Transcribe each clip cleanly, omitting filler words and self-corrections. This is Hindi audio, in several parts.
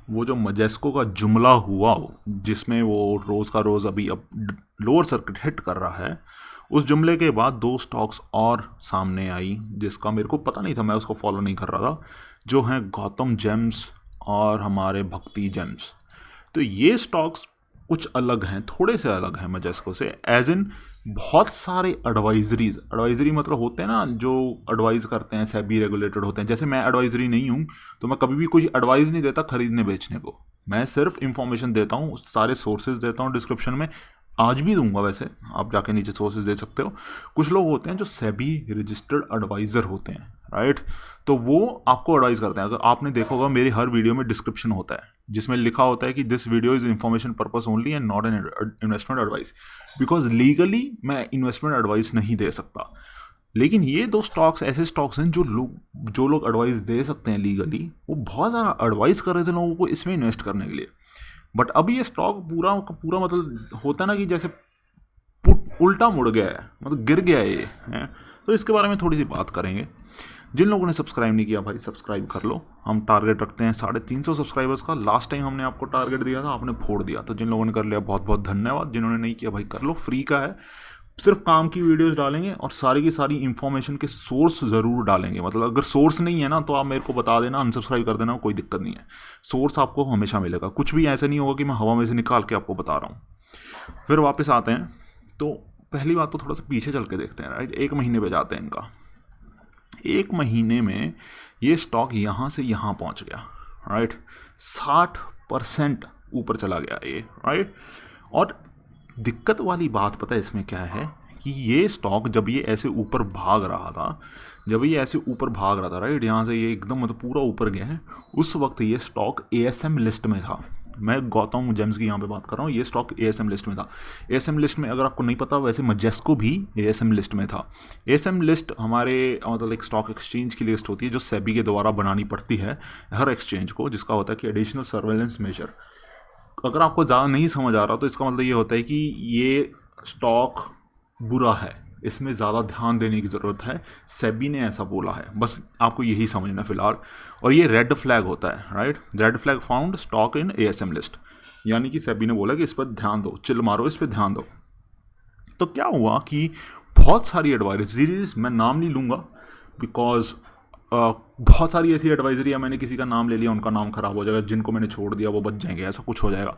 वो जो मजेस्को का जुमला हुआ जिसमें वो रोज़ का रोज़ अभी अब लोअर सर्किट हिट कर रहा है, उस जुमले के बाद दो स्टॉक्स और सामने आई जिसका मेरे को पता नहीं था, मैं उसको फॉलो नहीं कर रहा था, जो हैं गौतम जेम्स और हमारे भक्ति जेम्स। तो ये स्टॉक्स कुछ अलग हैं, थोड़े से अलग हैं मजेस्को से, एज इन बहुत सारे एडवाइजरी मतलब होते हैं ना जो एडवाइस करते हैं, सेबी रेगुलेटेड होते हैं। जैसे मैं एडवाइजरी नहीं हूँ तो मैं कभी भी कोई एडवाइस नहीं देता खरीदने बेचने को, मैं सिर्फ इंफॉर्मेशन देता हूँ, सारे सोर्सेज देता हूँ डिस्क्रिप्शन में, आज भी दूंगा, वैसे आप जाके नीचे सोर्सेज दे सकते हो। कुछ लोग होते हैं जो सेबी रजिस्टर्ड एडवाइज़र होते हैं, राइट, तो वो आपको एडवाइस करते हैं। अगर आपने देखा होगा मेरी हर वीडियो में डिस्क्रिप्शन होता है जिसमें लिखा होता है कि this video is information purpose only and not an investment advice, because legally मैं इन्वेस्टमेंट एडवाइस नहीं दे सकता। लेकिन ये दो स्टॉक्स ऐसे स्टॉक्स हैं जो लोग एडवाइस दे सकते हैं लीगली, वो बहुत ज़्यादा एडवाइस कर रहे थे लोगों को इसमें इन्वेस्ट करने के लिए। बट अभी ये स्टॉक पूरा का पूरा मतलब होता है ना कि जैसे उल्टा मुड़ गया है, मतलब गिर गया है ये है। तो इसके बारे में थोड़ी सी बात करेंगे। जिन लोगों ने सब्सक्राइब नहीं किया भाई सब्सक्राइब कर लो, हम टारगेट रखते हैं 350 सब्सक्राइबर्स का। लास्ट टाइम हमने आपको टारगेट दिया था, आपने फोड़ दिया। तो जिन लोगों ने कर लिया बहुत बहुत धन्यवाद, जिन्होंने नहीं किया भाई कर लो, फ्री का है, सिर्फ काम की वीडियोस डालेंगे और सारी की सारी इंफॉर्मेशन के सोर्स ज़रूर डालेंगे। मतलब अगर सोर्स नहीं है ना तो आप मेरे को बता देना, अनसब्सक्राइब कर देना, कोई दिक्कत नहीं है। सोर्स आपको हमेशा मिलेगा, कुछ भी ऐसा नहीं होगा कि मैं हवा में से निकाल के आपको बता रहा हूँ। फिर वापस आते हैं, तो पहली बात तो थोड़ा सा पीछे चल के देखते हैं, राइट। एक महीने पे जाते हैं इनका। एक महीने में ये स्टॉक यहाँ से यहाँ पहुँच गया, राइट, 60% ऊपर चला गया ये, राइट। और दिक्कत वाली बात पता है इसमें क्या है कि ये स्टॉक जब ये ऐसे ऊपर भाग रहा था, राइट, यहाँ से ये एकदम मतलब पूरा ऊपर गया है, उस वक्त ये स्टॉक एएसएम लिस्ट में था। मैं गौतम जेम्स की यहाँ पे बात कर रहा हूँ, ये स्टॉक एएसएम लिस्ट में था। एएसएम लिस्ट में अगर आपको नहीं पता, वैसे मजेस्को भी एएसएम लिस्ट में था। एएसएम लिस्ट हमारे मतलब एक स्टॉक एक्सचेंज की लिस्ट होती है जो सेबी के द्वारा बनानी पड़ती है हर एक्सचेंज को, जिसका होता है कि एडिशनल सर्वेलेंस मेजर। अगर आपको ज़्यादा नहीं समझ आ रहा तो इसका मतलब ये होता है कि ये स्टॉक बुरा है, इसमें ज़्यादा ध्यान देने की ज़रूरत है, सेबी ने ऐसा बोला है, बस आपको यही समझना फ़िलहाल। और ये रेड फ्लैग होता है, right, red flag found stock in ASM list, यानी कि सेबी ने बोला कि इस पर ध्यान दो, चिल मारो, इस पर ध्यान दो। तो क्या हुआ कि बहुत सारी एडवाइजरीज, मैं नाम नहीं लूँगा बिकॉज बहुत सारी ऐसी एडवाइजरी है, मैंने किसी का नाम ले लिया उनका नाम खराब हो जाएगा, जिनको मैंने छोड़ दिया वो बच जाएंगे, ऐसा कुछ हो जाएगा।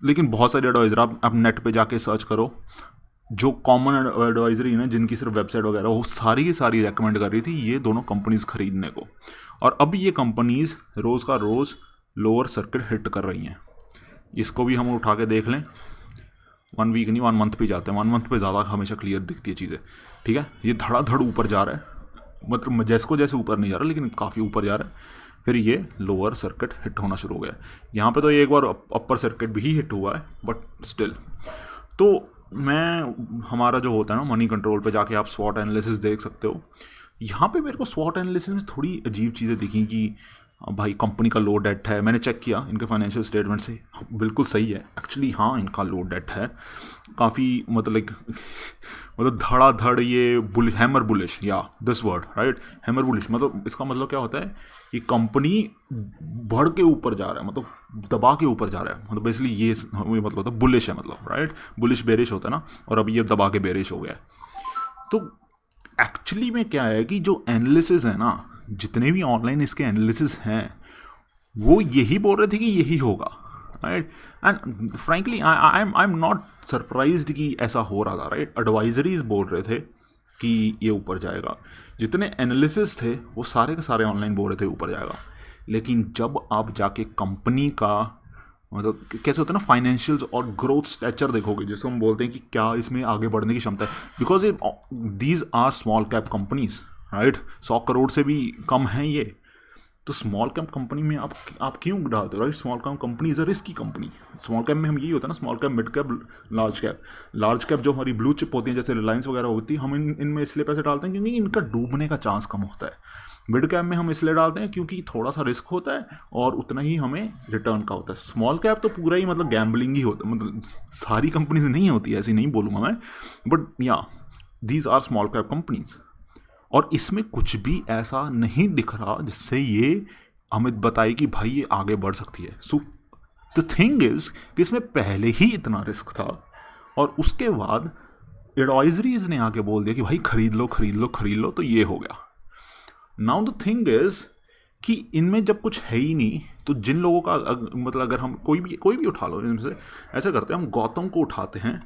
लेकिन बहुत सारी एडवाइजर आप नेट पे जाके सर्च करो, जो कॉमन एडवाइजरी है ना जिनकी सिर्फ वेबसाइट वगैरह, वो सारी की सारी रेकमेंड कर रही थी ये दोनों कंपनीज खरीदने को। और अब ये कंपनीज रोज़ का रोज़ लोअर सर्किट हिट कर रही हैं। इसको भी हम उठा के देख लें, 1 वीक नहीं 1 मंथ पे जाते हैं, 1 मंथ पे ज़्यादा हमेशा क्लियर दिखती है चीज़ें, ठीक है। ये धड़ाधड़ ऊपर जा रहा है, मतलब मजेस्को जैसे ऊपर नहीं जा रहा लेकिन काफ़ी ऊपर जा रहा है। फिर ये लोअर सर्किट हिट होना शुरू हो गया। यहाँ पे तो एक बार अपर सर्किट भी हिट हुआ है, बट स्टिल। तो मैं हमारा जो होता है ना मनी कंट्रोल पे जाके आप स्वॉट एनालिसिस देख सकते हो। यहाँ पे मेरे को स्वॉट एनालिसिस में थोड़ी अजीब चीज़ें दिखी कि भाई कंपनी का लो डेट है। मैंने चेक किया इनके फाइनेंशियल स्टेटमेंट से, बिल्कुल सही है एक्चुअली, हाँ इनका लो डेट है काफ़ी, मतलब धड़ाधड़ ये हैमर बुलिश, या this word, right, hammer bullish. मतलब इसका मतलब क्या होता है कि कंपनी बढ़ के ऊपर जा रहा है, मतलब दबा के ऊपर जा रहा है, मतलब बेसिकली ये मतलब होता है बुलिश है, मतलब राइट, बुलिश बेरिश होता है ना, और अभी ये दबा के बेरिश हो गया है। तो एक्चुअली में क्या है कि जो एनालिसिस है ना, जितने भी ऑनलाइन इसके एनालिसिस हैं, वो यही बोल रहे थे कि यही होगा, right. And frankly I am not surprised कि ऐसा हो रहा था, राइट। एडवाइजरीज बोल रहे थे कि ये ऊपर जाएगा, जितने एनालिसिस थे वो सारे के सारे ऑनलाइन बोल रहे थे ऊपर जाएगा। लेकिन जब आप जाके कंपनी का मतलब कैसे होता है ना फाइनेंशियल्स और ग्रोथ स्टैचर देखोगे, जिसको हम बोलते हैं कि क्या इसमें आगे बढ़ने की क्षमता है, because these are small cap companies, right, 100 crore से भी कम हैं ये। तो स्मॉल कैप कंपनी में आप क्यों डालते हो, right. Small cap company is a risky company. Small cap में हम यही होता है ना, small cap, mid cap, large cap जो हमारी ब्लू चिप होती है जैसे रिलायंस वगैरह होती है, हम इनमें इसलिए पैसे डालते हैं क्योंकि इनका डूबने का चांस कम होता है। मिड कैप में हम इसलिए डालते हैं क्योंकि थोड़ा सा रिस्क होता है और उतना ही हमें रिटर्न का होता है। स्मॉल कैप तो पूरा ही मतलब गैम्बलिंग ही होता है, मतलब सारी कंपनीज नहीं होती, ऐसी नहीं बोलूँगा मैं, बट या these are small cap companies. और इसमें कुछ भी ऐसा नहीं दिख रहा जिससे ये हमें बताई कि भाई ये आगे बढ़ सकती है। सो द थिंग इज कि इसमें पहले ही इतना रिस्क था और उसके बाद एडवाइजरीज ने आके बोल दिया कि भाई खरीद लो खरीद लो खरीद लो, तो ये हो गया। नाउ द थिंग इज कि इनमें जब कुछ है ही नहीं तो जिन लोगों का मतलब अगर हम कोई भी उठा लो इनमें से, ऐसा करते हैं हम गौतम को उठाते हैं।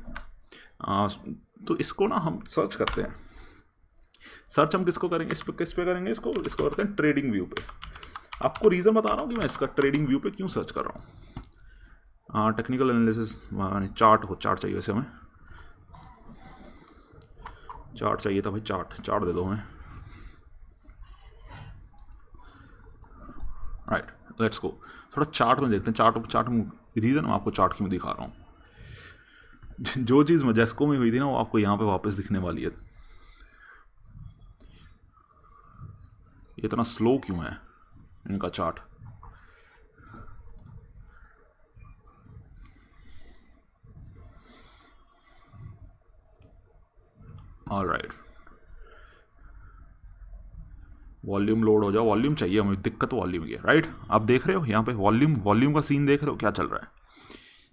तो इसको ना हम सर्च करते हैं। सर्च हम किसको करेंगे, किस पे करेंगे, इसको करते हैं ट्रेडिंग व्यू पे। आपको रीज़न बता रहा हूँ कि मैं इसका ट्रेडिंग व्यू पे क्यों सर्च कर रहा हूँ। टेक्निकल एनालिसिस चार्ट चाहिए वैसे हमें, चार्ट चाहिए था भाई, चार्ट दे दो हमें। Right, let's go. थोड़ा चार्ट में देखते हैं। चार्ट में रीज़न मैं आपको चार्ट क्यों दिखा रहा हूँ। जो चीज़ मजेस्को में हुई थी ना वो आपको यहाँ पे वापस दिखने वाली है। ये इतना स्लो क्यों है इनका चार्ट। ऑलराइट, वॉल्यूम लोड हो जाओ। वॉल्यूम चाहिए हमें, दिक्कत वॉल्यूम की है। राइट, आप देख रहे हो यहाँ पे वॉल्यूम का सीन देख रहे हो क्या चल रहा है।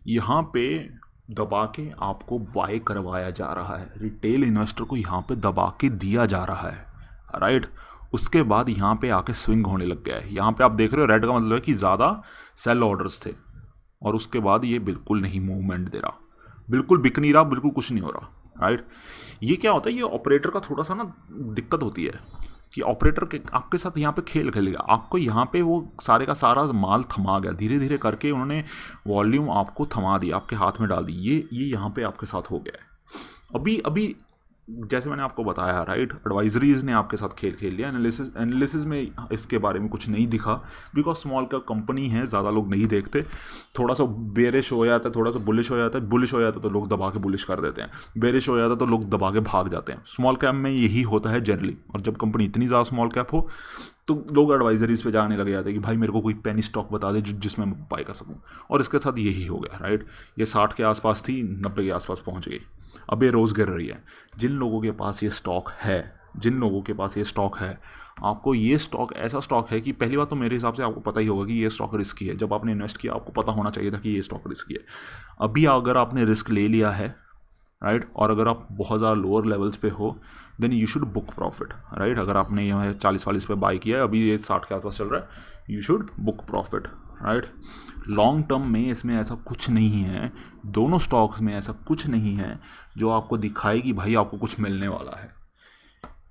यहाँ पे दबा के आपको बाय करवाया जा रहा है, रिटेल इन्वेस्टर को यहाँ पे दबा के दिया जा रहा है। राइट, उसके बाद यहाँ पे आके स्विंग होने लग गया है। यहाँ पे आप देख रहे हो रेड का मतलब है कि ज़्यादा सेल ऑर्डर्स थे और उसके बाद ये बिल्कुल नहीं मूवमेंट दे रहा, बिल्कुल बिक नहीं रहा, बिल्कुल कुछ नहीं हो रहा। राइट, ये क्या होता है, ये ऑपरेटर का थोड़ा सा ना दिक्कत होती है कि ऑपरेटर के आपके साथ यहाँ पे खेल खेलेगा। आपको यहाँ पे वो सारे का सारा माल थमा गया, धीरे धीरे करके उन्होंने वॉल्यूम आपको थमा दिया, आपके हाथ में डाल दी। ये यहाँ पे आपके साथ हो गया है। अभी जैसे मैंने आपको बताया, राइट, एडवाइजरीज ने आपके साथ खेल लिया। एनालिसिस में इसके बारे में कुछ नहीं दिखा, बिकॉज स्मॉल कैप कंपनी है, ज़्यादा लोग नहीं देखते। थोड़ा सा बेरिश हो जाता है, थोड़ा सा बुलिश हो जाता है, बुलिश हो जाता है तो लोग दबा के बुलिश कर देते हैं, बेरिश हो जाता है तो लोग दबा के भाग जाते हैं। स्मॉल कैप में यही होता है जनरली। और जब कंपनी इतनी ज़्यादा स्मॉल कैप हो तो लोग एडवाइजरीज पे जाने लग जाते हैं कि भाई मेरे को कोई पेनी स्टॉक बता दे जिसमें मैं बाय कर सकूँ। और इसके साथ यही हो गया। राइट, ये 60 के आसपास थी, 90 के आसपास पहुँच गई, अब ये रोज़ गिर रही है। जिन लोगों के पास ये स्टॉक है, आपको ये स्टॉक ऐसा स्टॉक है कि पहली बात तो मेरे हिसाब से आपको पता ही होगा कि ये स्टॉक रिस्की है। जब आपने इन्वेस्ट किया आपको पता होना चाहिए था कि ये स्टॉक रिस्की है। अभी अगर आपने रिस्क ले लिया है, राइट, और अगर आप बहुत ज़्यादा लोअर लेवल्स पे हो, then you should book profit. Right, अगर आपने यहाँ 40-40 पे बाय किया है, अभी ये 60 के आसपास चल रहा है, you should book profit. Right, long term में इसमें ऐसा कुछ नहीं है, दोनों स्टॉक्स में ऐसा कुछ नहीं है जो आपको दिखाए कि भाई आपको कुछ मिलने वाला है।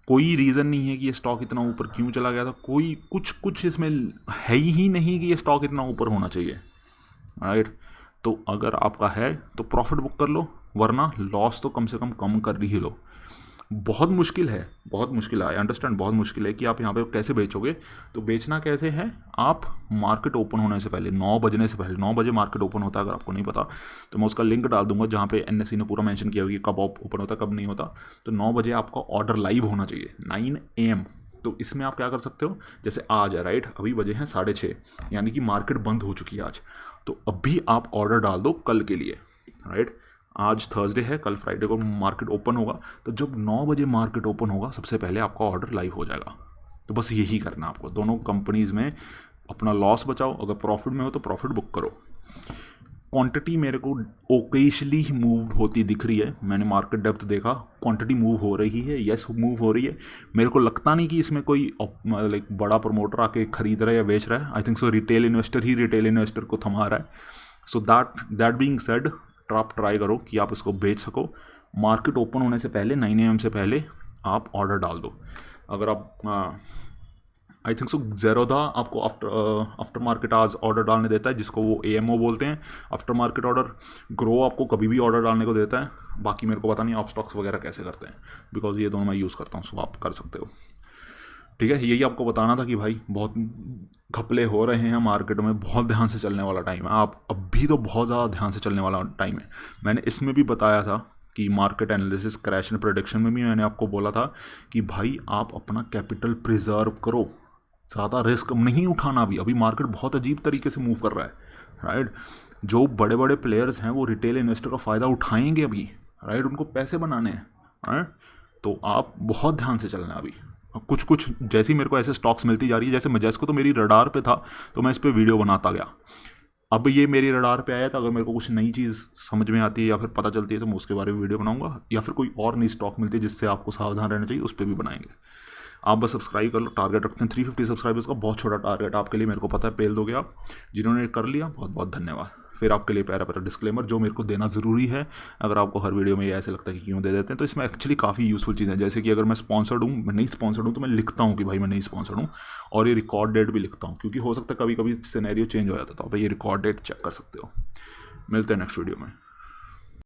कोई रीज़न नहीं है कि ये स्टॉक इतना ऊपर क्यों चला गया था, कोई कुछ इसमें है ही नहीं कि ये स्टॉक इतना ऊपर होना चाहिए। राइट, तो अगर आपका है तो प्रॉफिट बुक कर लो, वरना लॉस तो कम से कम कर ही लो। बहुत मुश्किल है, आई अंडरस्टैंड, बहुत मुश्किल है कि आप यहाँ पे कैसे बेचोगे। तो बेचना कैसे है, आप मार्केट ओपन होने से पहले 9 बजने से पहले, 9 बजे मार्केट ओपन होता है, अगर आपको नहीं पता तो मैं उसका लिंक डाल दूंगा जहाँ पे NSE ने पूरा मेंशन किया होगा कि कब ओपन होता है कब नहीं होता। तो 9 बजे आपका ऑर्डर लाइव होना चाहिए, 9 AM। तो इसमें आप क्या कर सकते हो, जैसे आज है, राइट, अभी बजे हैं 6:30, यानी कि मार्केट बंद हो चुकी है आज, तो अभी आप ऑर्डर डाल दो कल के लिए। राइट, आज थर्सडे है, कल फ्राइडे को मार्केट ओपन होगा, तो जब 9 बजे मार्केट ओपन होगा सबसे पहले आपका ऑर्डर लाइव हो जाएगा। तो बस यही करना आपको, दोनों कंपनीज़ में अपना लॉस बचाओ, अगर प्रॉफिट में हो तो प्रॉफिट बुक करो। क्वांटिटी मेरे को ओकेजनली मूव होती दिख रही है, मैंने मार्केट डेप्थ देखा, क्वांटिटी मूव हो रही है, यस मूव हो रही है। मेरे को लगता नहीं कि इसमें कोई लाइक बड़ा प्रमोटर आके खरीद रहा है या बेच रहा है। I think so retail investor को थमा रहा है। सो दैट बीइंग सेड, आप ट्राई करो कि आप इसको बेच सको। मार्केट ओपन होने से पहले 9 AM से पहले आप ऑर्डर डाल दो। अगर आप आई थिंक सो ज़ेरोधा आपको आफ्टर मार्केट आज ऑर्डर डालने देता है, जिसको वो AMO बोलते हैं, आफ्टर मार्केट ऑर्डर। ग्रो आपको कभी भी ऑर्डर डालने को देता है, बाकी मेरे को पता नहीं आप स्टॉक्स वगैरह कैसे करते हैं, बिकॉज ये दोनों मैं यूज़ करता हूँ, सो आप कर सकते हो। ठीक है, यही आपको बताना था कि भाई बहुत घपले हो रहे हैं मार्केट में, बहुत ध्यान से चलने वाला टाइम है। आप अभी तो बहुत ज़्यादा ध्यान से चलने वाला टाइम है। मैंने इसमें भी बताया था कि market analysis crash and prediction में भी मैंने आपको बोला था कि भाई आप अपना कैपिटल प्रिजर्व करो, ज़्यादा रिस्क नहीं उठाना। अभी मार्केट बहुत अजीब तरीके से मूव कर रहा है। राइट, जो बड़े बड़े प्लेयर्स हैं वो रिटेल इन्वेस्टर का फ़ायदा उठाएंगे अभी। राइट, उनको पैसे बनाने हैं। राइट, तो आप बहुत ध्यान से चलना अभी। कुछ कुछ जैसे ही मेरे को ऐसे स्टॉक्स मिलती जा रही है, जैसे मजेस्को तो मेरी रडार पे था तो मैं इस पर वीडियो बनाता गया। अब ये मेरी रडार पे आया था, अगर मेरे को कुछ नई चीज़ समझ में आती है या फिर पता चलती है तो मैं उसके बारे में वीडियो बनाऊंगा, या फिर कोई और नई स्टॉक मिलती है जिससे आपको सावधान रहना चाहिए, उस पर भी बनाएंगे। आप बस सब्सक्राइब कर लो, टारगेट रखते हैं 350 सब्सक्राइबर्स का, बहुत छोटा टारगेट आपके लिए, मेरे को पता है, पेल दोगे आप। जिन्होंने कर लिया बहुत बहुत धन्यवाद। फिर आपके लिए प्यारा प्यारा डिस्क्लेमर जो मेरे को देना ज़रूरी है, अगर आपको हर वीडियो में ये ऐसे लगता है कि क्यों दे देते हैं, तो इसमें एक्चुअली काफ़ी यूज़फुल चीज़ें हैं। जैसे कि अगर मैं स्पॉन्सर्ड हूँ, मैं नहीं स्पॉन्सर्ड हूँ, तो मैं लिखता हूँ कि भाई मैं नहीं स्पॉन्सर्ड हूँ, और ये रिकॉर्ड डेट भी लिखता हूँ, क्योंकि हो सकता है कभी कभी सिनेरियो चेंज हो जाता है, तो आप ये रिकॉर्ड डेट चेक कर सकते हो। मिलते हैं नेक्स्ट वीडियो में।